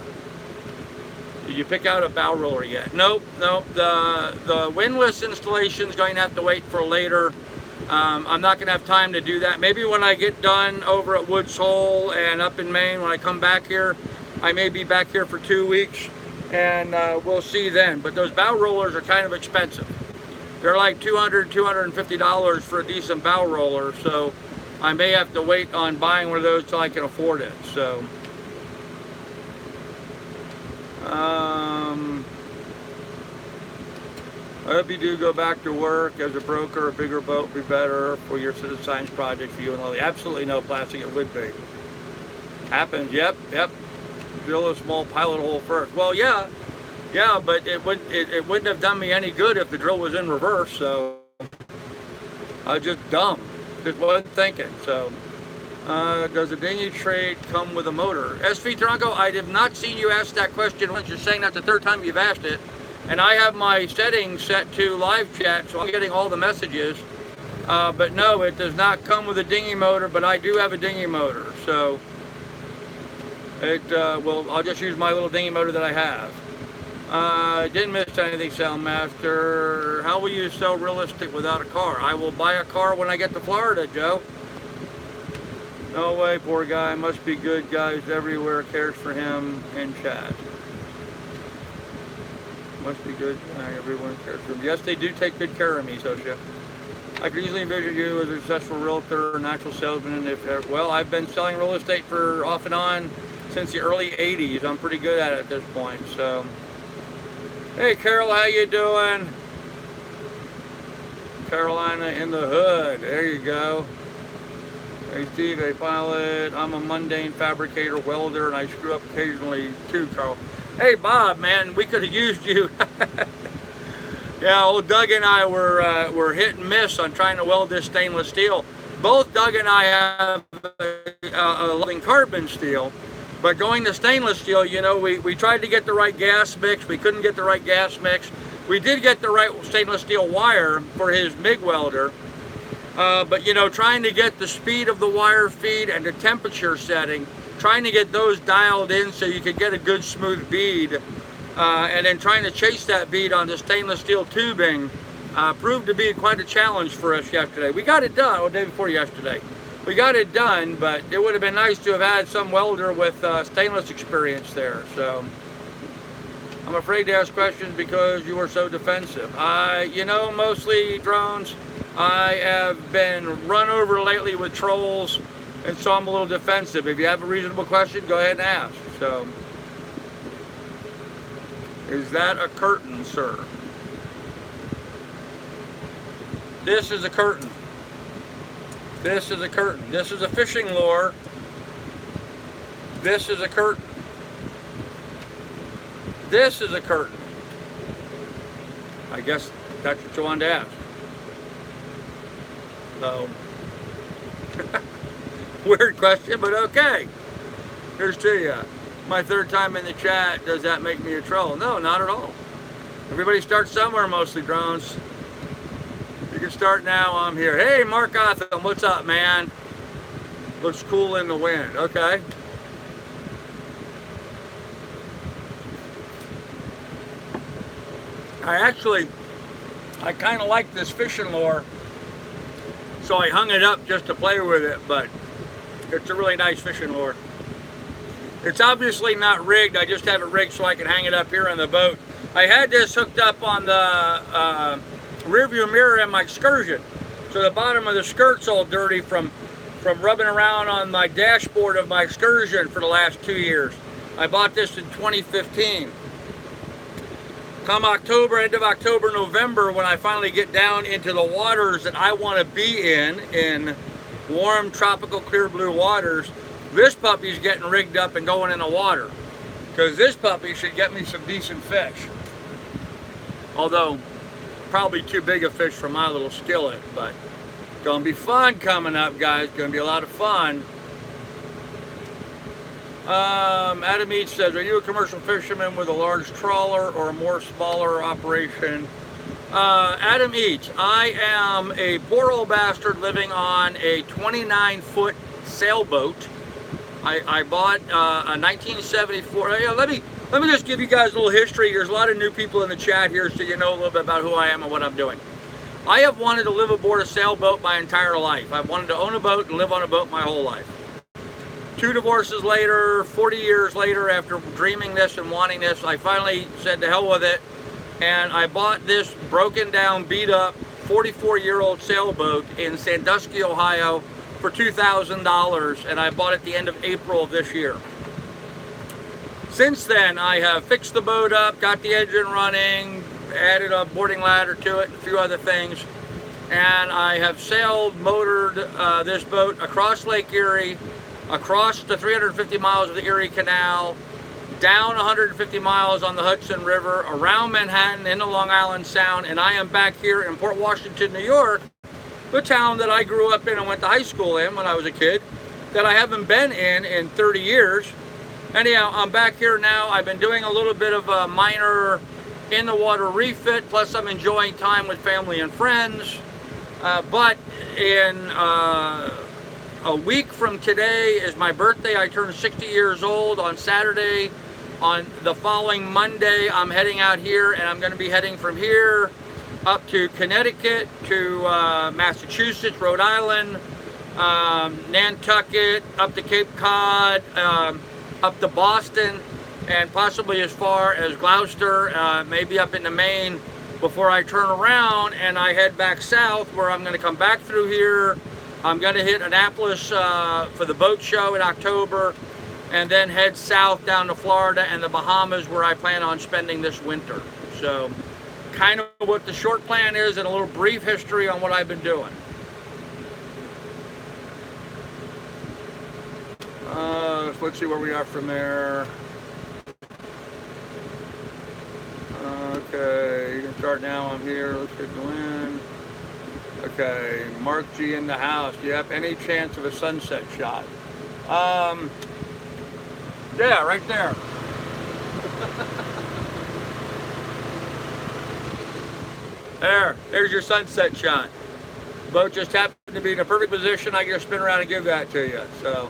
Did you pick out a bow roller yet? Nope, nope. The windlass installation is going to have to wait for later. I'm not going to have time to do that. Maybe when I get done over at Woods Hole and up in Maine, when I come back here, I may be back here for 2 weeks, and we'll see then. But those bow rollers are kind of expensive. They're like $200, $250 for a decent bow roller, so I may have to wait on buying one of those till I can afford it. So, I hope you do go back to work as a broker. A bigger boat would be better for your citizen science project for you and Lily. Absolutely no plastic, it would be. Happens, yep. Drill a small pilot hole first. Well, yeah, but it wouldn't have done me any good if the drill was in reverse, so I was just dumb. Just wasn't thinking, so. Does a dinghy trade come with a motor? SV Tronco, I have not seen you ask that question once. You're saying that's the third time you've asked it. And I have my settings set to live chat, so I'm getting all the messages. But no, it does not come with a dinghy motor, but I do have a dinghy motor. So I'll just use my little dinghy motor that I have. Didn't miss anything, Soundmaster. How will you sell realistic without a car? I will buy a car when I get to Florida, Joe. No way, poor guy. Must be good. Guys everywhere cares for him in chat. Must be good. Everyone cares for him. Yes, they do take good care of me, Socia. I could easily envision you as a successful realtor or natural salesman. Well, I've been selling real estate for off and on since the early 80s. I'm pretty good at it at this point. So, hey, Carol, how you doing? Carolina in the hood. There you go. Hey, Steve, a pilot. I'm a mundane fabricator, welder, and I screw up occasionally too, Carl. Hey, Bob, man, we could have used you. Yeah, old Doug and I were hit and miss on trying to weld this stainless steel. Both Doug and I have a carbon steel, but going to stainless steel, you know, we tried to get the right gas mix. We couldn't get the right gas mix. We did get the right stainless steel wire for his MIG welder, but, you know, trying to get the speed of the wire feed and the temperature setting, trying to get those dialed in so you could get a good smooth bead, and then trying to chase that bead on the stainless steel tubing proved to be quite a challenge for us yesterday. We got it done, the day before yesterday. We got it done, but it would have been nice to have had some welder with stainless experience there. So I'm afraid to ask questions because you are so defensive. You know, mostly drones. I have been run over lately with trolls, and so I'm a little defensive. If you have a reasonable question, go ahead and ask. So, is that a curtain, sir? This is a curtain. This is a curtain. This is a fishing lure. This is a curtain. This is a curtain. I guess that's what you wanted to ask. So, weird question, but okay. Here's to you. My third time in the chat. Does that make me a troll? No, not at all. Everybody starts somewhere, mostly drones. You can start now. I'm here. Hey, Mark Gotham, what's up, man? Looks cool in the wind. Okay. I kind of like this fishing lure, so I hung it up just to play with it, but it's a really nice fishing lure. It's obviously not rigged. I just have it rigged so I can hang it up here on the boat. I had this hooked up on the rear view mirror in my Excursion, so the bottom of the skirt's all dirty from rubbing around on my dashboard of my Excursion for the last 2 years. I bought this in 2015. Come October, end of October, November, when I finally get down into the waters that I want to be in warm, tropical, clear blue waters, this puppy's getting rigged up and going in the water, because this puppy should get me some decent fish. Although, probably too big a fish for my little skillet, but gonna be fun coming up, guys. Gonna be a lot of fun. Adam Eats says, are you a commercial fisherman with a large trawler or a more smaller operation? Adam Eats, I am a poor old bastard living on a 29-foot sailboat. I bought a 1974. Let me just give you guys a little history. There's a lot of new people in the chat here, so you know a little bit about who I am and what I'm doing. I have wanted to live aboard a sailboat my entire life. I've wanted to own a boat and live on a boat my whole life. 2 divorces later, 40 years later, after dreaming this and wanting this, I finally said to hell with it, and I bought this broken down, beat up, 44-year-old sailboat in Sandusky, Ohio for $2,000, and I bought it at the end of April of this year. Since then, I have fixed the boat up, got the engine running, added a boarding ladder to it, and a few other things, and I have sailed, motored this boat across Lake Erie, across the 350 miles of the Erie Canal, down 150 miles on the Hudson River, around Manhattan, into Long Island Sound, and I am back here in Port Washington, New York, the town that I grew up in and went to high school in when I was a kid, that I haven't been in 30 years. Anyhow, I'm back here now. I've been doing a little bit of a minor in the water refit, plus I'm enjoying time with family and friends. But in a week from today is my birthday. I turned 60 years old on Saturday. On the following Monday, I'm heading out here, and I'm going to be heading from here up to Connecticut, to Massachusetts, Rhode Island, Nantucket, up to Cape Cod, up to Boston, and possibly as far as Gloucester, maybe up into Maine, before I turn around and I head back south, where I'm going to come back through here. I'm going to hit Annapolis for the boat show in October, and then head south down to Florida and the Bahamas, where I plan on spending this winter. So kind of what the short plan is, and a little brief history on what I've been doing. Let's see where we are from there. Okay, you can start now. I'm here. Let's get going. Okay, Mark G in the house. Yep, any chance of a sunset shot? Yeah, right there. There's your sunset shot. Boat just happened to be in a perfect position. I can just spin around and give that to you. So,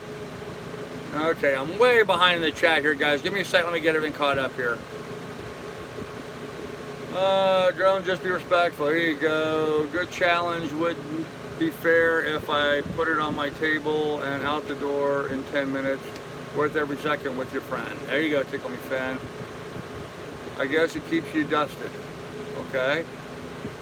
okay, I'm way behind in the chat here, guys. Give me a second. Let me get everything caught up here. Drone, just be respectful. Here you go. Good challenge. Wouldn't be fair if I put it on my table and out the door in 10 minutes. Worth every second with your friend. There you go, Tickle Me Fan. I guess it keeps you dusted. Okay.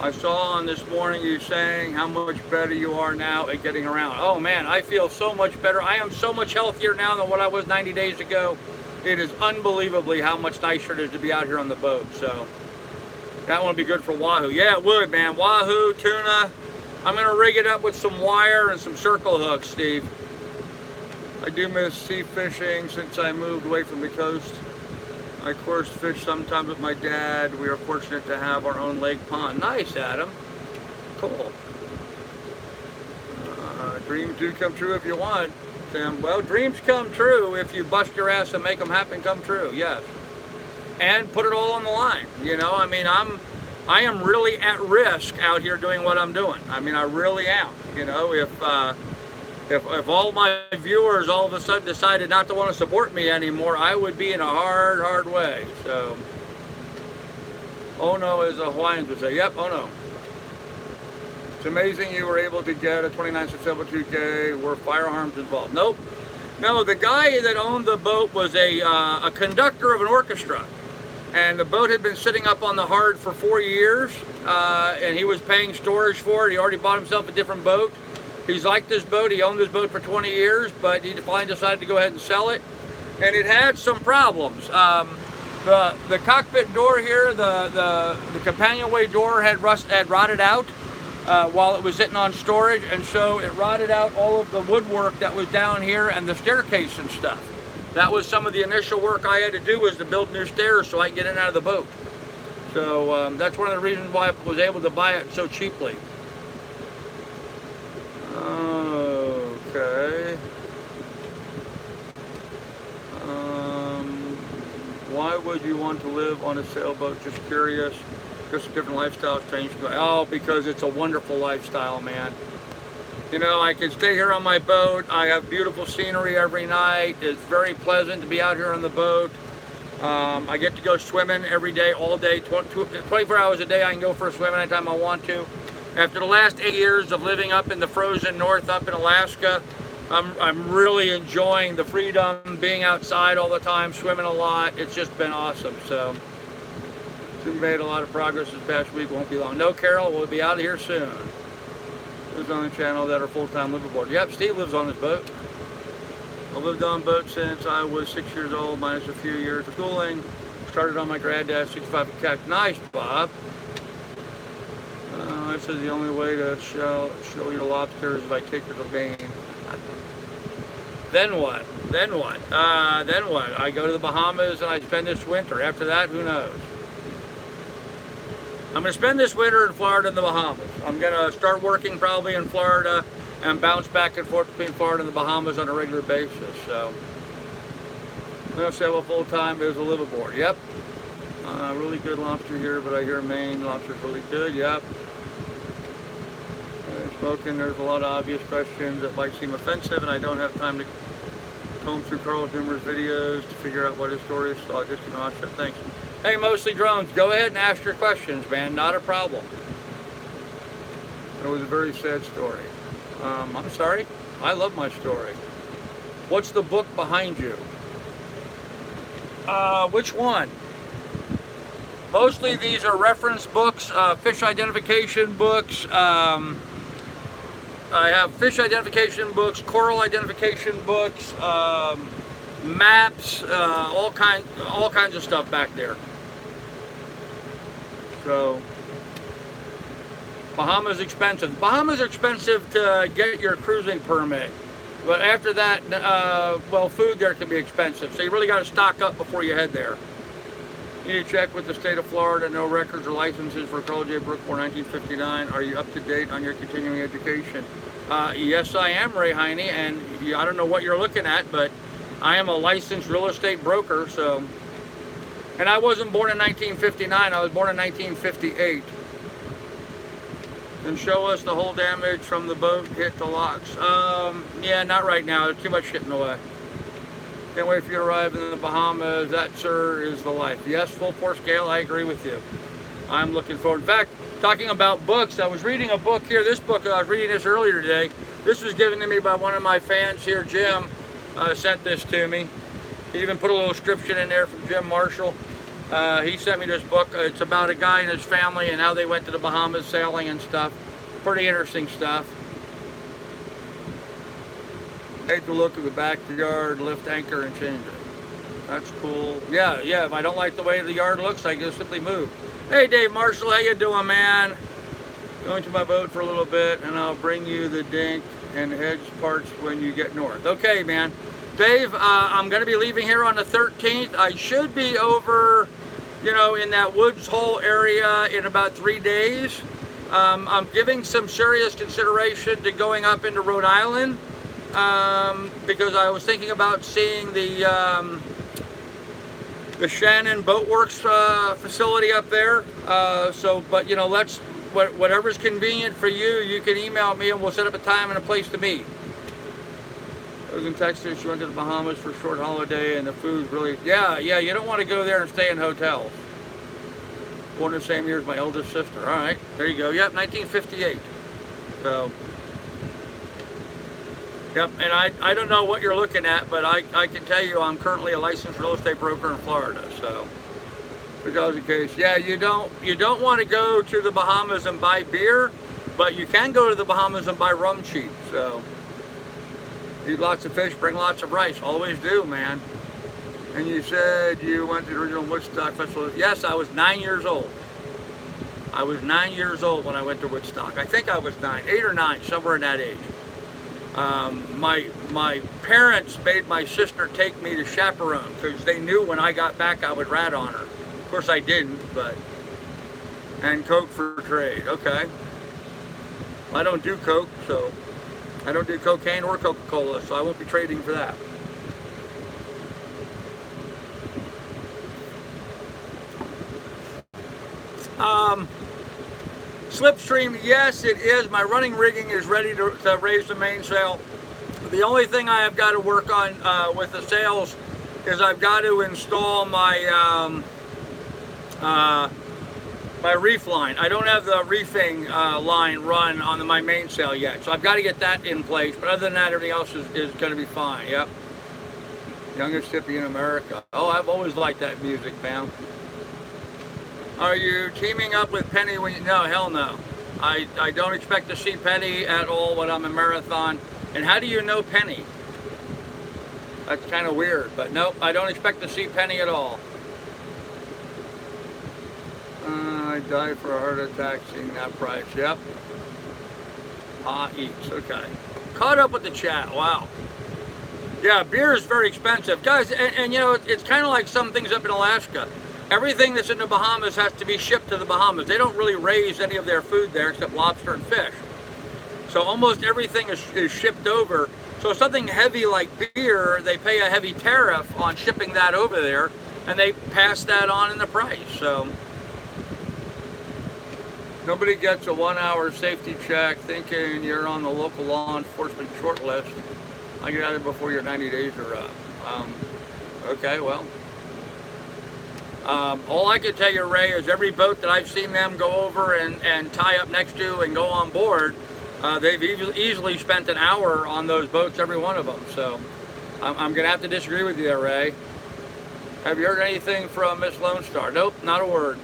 I saw on this morning you saying how much better you are now at getting around. Oh man, I feel so much better. I am so much healthier now than what I was 90 days ago. It is unbelievably how much nicer it is to be out here on the boat. So that one would be good for wahoo. Yeah, it would, man. Wahoo, tuna. I'm going to rig it up with some wire and some circle hooks, Steve. I do miss sea fishing since I moved away from the coast. I course fish sometimes with my dad. We are fortunate to have our own lake pond. Nice, Adam. Cool. Dreams do come true if you want, Tim. Well, dreams come true if you bust your ass and make them happen come true, yes. And put it all on the line. You know, I mean, I am really at risk out here doing what I'm doing. I mean, I really am. You know, if all my viewers all of a sudden decided not to want to support me anymore, I would be in a hard way. So, oh no, as the Hawaiians would say. Yep, oh no. It's amazing you were able to get a 29.72K. Were firearms involved? Nope. No, the guy that owned the boat was a conductor of an orchestra. And the boat had been sitting up on the hard for 4 years, and he was paying storage for it. He already bought himself a different boat. He's liked this boat. He owned this boat for 20 years, but he finally decided to go ahead and sell it. And it had some problems. The cockpit door here, the companionway door had rotted out while it was sitting on storage, and so it rotted out all of the woodwork that was down here and the staircase and stuff. That was some of the initial work I had to do, was to build new stairs so I could get in and out of the boat. So that's one of the reasons why I was able to buy it so cheaply. Okay. Why would you want to live on a sailboat? Just curious. Just a different lifestyle, strange. Oh, because it's a wonderful lifestyle, man. You know, I can stay here on my boat. I have beautiful scenery every night. It's very pleasant to be out here on the boat. I get to go swimming every day, all day, 24 hours a day. I can go for a swim anytime I want to. After the last 8 years of living up in the frozen north, up in Alaska, I'm really enjoying the freedom, being outside all the time, swimming a lot. It's just been awesome. So we made a lot of progress this past week. Won't be long. No, Carol, we'll be out of here soon. Who's on the channel that are full-time liveaboard? Yep, Steve lives on his boat. I've lived on boats since I was 6 years old, minus a few years of schooling. Started on my granddad's 65 cat. Nice, Bob. This is the only way to show you the lobsters if I take her to Maine. Then what? Then what? Then what? I go to the Bahamas and I spend this winter. After that, who knows? I'm going to spend this winter in Florida and the Bahamas. I'm going to start working probably in Florida and bounce back and forth between Florida and the Bahamas on a regular basis. So I'm going to say, well, full-time is a liveaboard. Yep. Really good lobster here, but I hear Maine lobster's really good. Yep. Smoking, there's a lot of obvious questions that might seem offensive, and I don't have time to comb through Carl's numerous videos to figure out what his story is, so I'll just watch it. Thanks. Hey, mostly drones, go ahead and ask your questions, man. Not a problem. It was a very sad story. I'm sorry. I love my story. What's the book behind you? Which one? Mostly these are reference books, fish identification books. I have fish identification books, coral identification books, maps, all kinds of stuff back there. So, Bahamas expensive. Bahamas are expensive to get your cruising permit, but after that, well, food there can be expensive. So you really got to stock up before you head there. You need to check with the state of Florida. No records or licenses for Carl J. Brook for 1959. Are you up to date on your continuing education? Yes, I am, Ray Heine, and I don't know what you're looking at, but I am a licensed real estate broker. So, and I wasn't born in 1959. I was born in 1958. And show us the whole damage from the boat hit the locks. Yeah, not right now. There's too much shit in the way. Can't wait for you to arrive in the Bahamas. That, sir, is the life. Yes, full force scale, I agree with you. I'm looking forward. In fact, talking about books, I was reading a book here. This book, I was reading this earlier today. This was given to me by one of my fans here, Jim. Sent this to me. He even put a little description in there from Jim Marshall. He sent me this book. It's about a guy and his family and how they went to the Bahamas sailing and stuff. Pretty interesting stuff. Take a look at the backyard, lift anchor, and change it. That's cool. Yeah, if I don't like the way the yard looks, I just simply move. Hey, Dave Marshall, how you doing, man? Going to my boat for a little bit, and I'll bring you the dink and edge parts when you get north. Okay, man. Dave, I'm going to be leaving here on the 13th. I should be over, in that Woods Hole area in about 3 days. I'm giving some serious consideration to going up into Rhode Island. Because I was thinking about seeing the Shannon Boatworks facility up there. But let's whatever's convenient for you. You can email me and we'll set up a time and a place to meet. I was in Texas. She went to the Bahamas for a short holiday, and the food's really yeah. You don't want to go there and stay in hotels. Born the same year as my eldest sister. All right, there you go. Yep, 1958. So. Yep, and I don't know what you're looking at, but I can tell you I'm currently a licensed real estate broker in Florida. So, because in case, yeah, you don't want to go to the Bahamas and buy beer, but you can go to the Bahamas and buy rum cheap. So, eat lots of fish, bring lots of rice. Always do, man. And you said you went to the original Woodstock Festival. Yes, I was 9 years old. I was 9 years old when I went to Woodstock. I think I was 8 or 9, somewhere in that age. My parents made my sister take me to chaperone because they knew when I got back I would rat on her. Of course I didn't, but and Coke for trade. Okay. I don't do Coke, so I don't do cocaine or Coca-Cola, so I won't be trading for that. Slipstream, yes, it is. My running rigging is ready to raise the mainsail. The only thing I have got to work on with the sails is I've got to install my my reef line. I don't have the reefing line run on my mainsail yet, so I've got to get that in place. But other than that, everything else is going to be fine. Yep. Youngest hippie in America. Oh, I've always liked that music, man. Are you teaming up with Penny when you... No, hell no. I don't expect to see Penny at all when I'm in Marathon. And how do you know Penny? That's kind of weird, but nope, I don't expect to see Penny at all. I died for a heart attack seeing that price. Yep. Eats. Okay. Caught up with the chat. Wow. Yeah, beer is very expensive. Guys, and you know, it's kind of like some things up in Alaska. Everything that's in the Bahamas has to be shipped to the Bahamas. They don't really raise any of their food there except lobster and fish. So almost everything is shipped over. So something heavy like beer, they pay a heavy tariff on shipping that over there, and they pass that on in the price. So nobody gets a 1-hour safety check thinking you're on the local law enforcement short list. I get out of it before your 90 days are up. Okay, well. All I can tell you, Ray, is every boat that I've seen them go over and tie up next to and go on board, they've easily spent an hour on those boats, every one of them. So I'm going to have to disagree with you there, Ray. Have you heard anything from Miss Lone Star? Nope, not a word.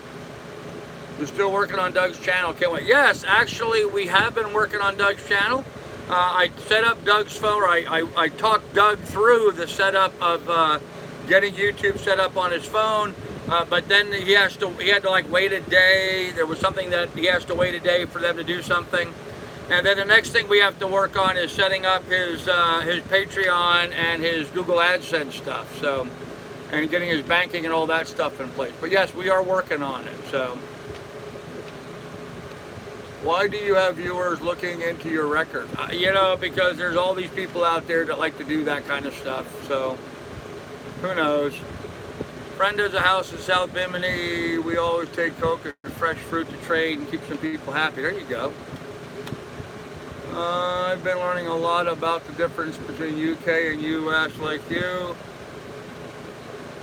We're still working on Doug's channel. Can't wait. Yes, actually, we have been working on Doug's channel. I set up Doug's phone. I talked Doug through the setup of getting YouTube set up on his phone. But then he had to like wait a day. There was something that he has to wait a day for them to do something. And then the next thing we have to work on is setting up his Patreon and his Google AdSense stuff. So, and getting his banking and all that stuff in place. But yes, we are working on it. So, why do you have viewers looking into your record? You know, because there's all these people out there that like to do that kind of stuff. So, who knows? Friend has a house in South Bimini. We always take Coke and fresh fruit to trade and keep some people happy. There you go. I've been learning a lot about the difference between UK and US like you.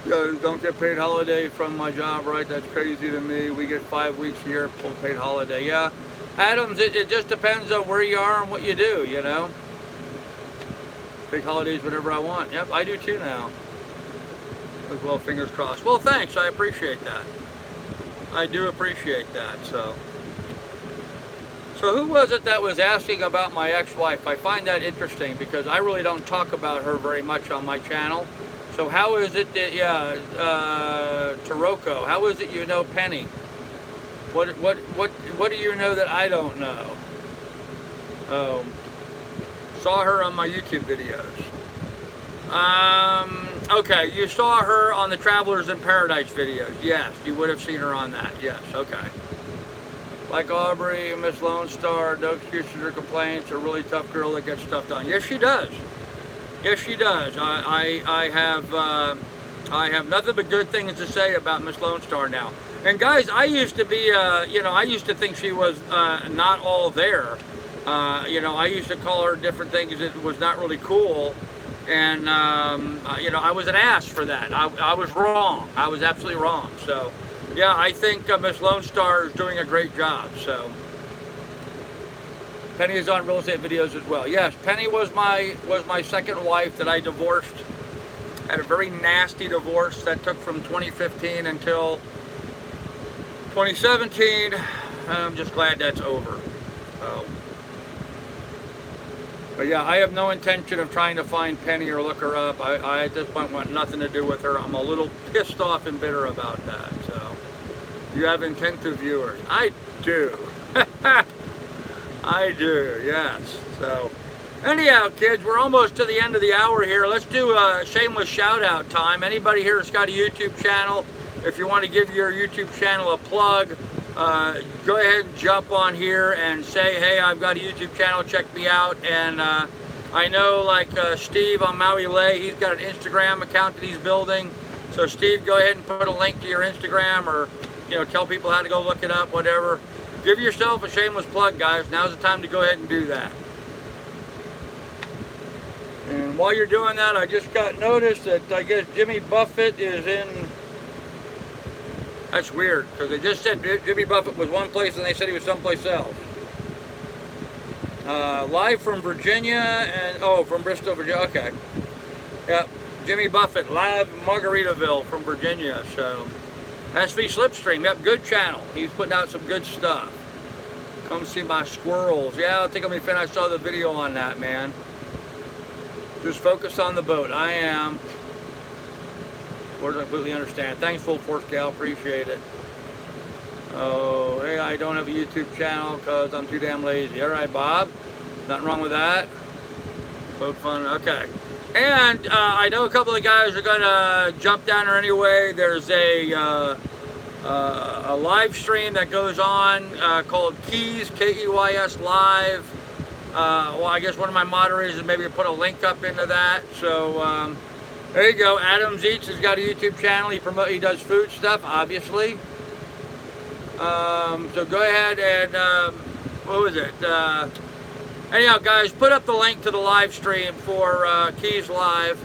Don't get paid holiday from my job, right? That's crazy to me. We get 5 weeks a year full paid holiday. Yeah. Adams, it just depends on where you are and what you do, you know. Take holidays whenever I want. Yep, I do too now. As well, fingers crossed. Well, thanks. I appreciate that. I do appreciate that. So who was it that was asking about my ex-wife? I find that interesting because I really don't talk about her very much on my channel. So how is it that, yeah, Taroko, how is it you know Penny? What do you know that I don't know? Saw her on my YouTube videos. Okay, you saw her on the Travelers in Paradise videos. Yes, you would have seen her on that. Yes, okay. Like Aubrey, Miss Lone Star, no excuses or complaints, a really tough girl that gets stuff done. Yes, she does. Yes, she does. I have nothing but good things to say about Miss Lone Star now. And guys, I used to be, you know, I used to think she was not all there. You know, I used to call her different things that was not really cool. And, you know, I was an ass for that. I was wrong. I was absolutely wrong. So, yeah, I think Miss Lone Star is doing a great job. So, Penny is on real estate videos as well. Yes, Penny was my second wife that I divorced. Had a very nasty divorce that took from 2015 until 2017. I'm just glad that's over. But yeah, I have no intention of trying to find Penny or look her up. I at this point want nothing to do with her. I'm a little pissed off and bitter about that. So, you have attentive viewers. I do. I do, yes. So, anyhow, kids, we're almost to the end of the hour here. Let's do a shameless shout-out time. Anybody here that's got a YouTube channel, if you want to give your YouTube channel a plug, go ahead and jump on here and say, hey, I've got a YouTube channel, check me out. And I know, like Steve on Maui Lay, he's got an Instagram account that he's building. So Steve, go ahead and put a link to your Instagram, or, you know, tell people how to go look it up, whatever. Give yourself a shameless plug, guys. Now's the time to go ahead and do that. And while you're doing that, I just got notice that I guess Jimmy Buffett is in That's weird, because they just said Jimmy Buffett was one place and they said he was someplace else. Live from Virginia and, oh, from Bristol, Virginia, okay. Yep, Jimmy Buffett, live Margaritaville from Virginia, so. SV Slipstream, yep, good channel. He's putting out some good stuff. Come see my squirrels. Yeah, I think I'm gonna finish. I saw the video on that, man. Just focus on the boat. I am. Of course, I completely understand. Thanks, Full Force Gal, appreciate it. Oh, hey, I don't have a YouTube channel because I'm too damn lazy. All right, Bob. Nothing wrong with that. Boat fun, okay. And I know a couple of guys are gonna jump down there anyway. There's a live stream that goes on called Keys, K-E-Y-S Live. Well, I guess one of my moderators is maybe put a link up into that. So there you go. Adam Zeitz has got a YouTube channel. He does food stuff, obviously. So go ahead and what was it? Anyhow, guys, put up the link to the live stream for Keys Live.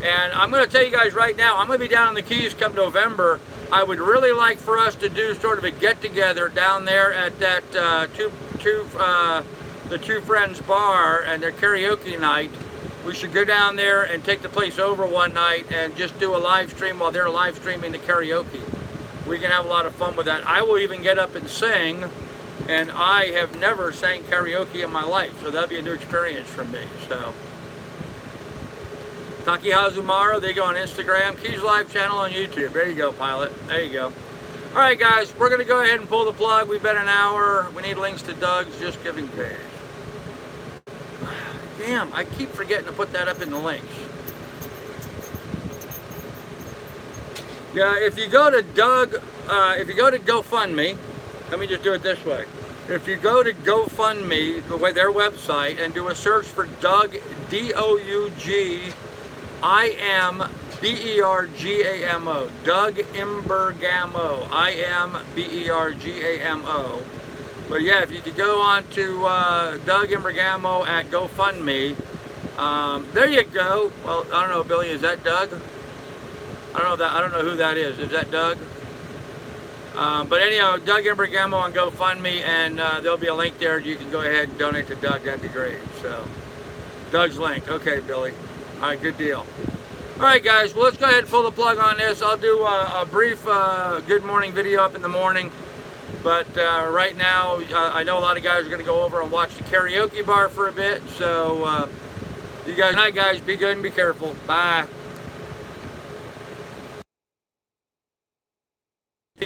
And I'm going to tell you guys right now, I'm going to be down in the Keys come November. I would really like for us to do sort of a get-together down there at that the Two Friends Bar and their karaoke night. We should go down there and take the place over one night and just do a live stream while they're live streaming the karaoke. We can have a lot of fun with that. I will even get up and sing. And I have never sang karaoke in my life, so that'll be a new experience for me. So, Taki Hazumaro, they go on Instagram. Keys Live channel on YouTube. There you go, pilot. There you go. All right, guys, we're going to go ahead and pull the plug. We've been an hour. We need links to Doug's Just Giving page. Damn, I keep forgetting to put that up in the links. Yeah, if you go to GoFundMe, let me just do it this way. If you go to GoFundMe, their website, and do a search for Doug, D-O-U-G-I-M-B-E-R-G-A-M-O, Doug Imbergamo, I-M-B-E-R-G-A-M-O. But yeah, if you could go on to Doug Imbergamo at GoFundMe, there you go. Well, I don't know, Billy, is that Doug? I don't know who that is. Is that Doug? But anyhow, Doug Imbergamo on GoFundMe, and there'll be a link there. You can go ahead and donate to Doug. That'd be great. So, Doug's link. Okay, Billy. All right, good deal. All right, guys. Well, let's go ahead and pull the plug on this. I'll do a brief good morning video up in the morning. But right now, I know a lot of guys are going to go over and watch the karaoke bar for a bit. So, you guys, good night, guys. Be good and be careful. Bye.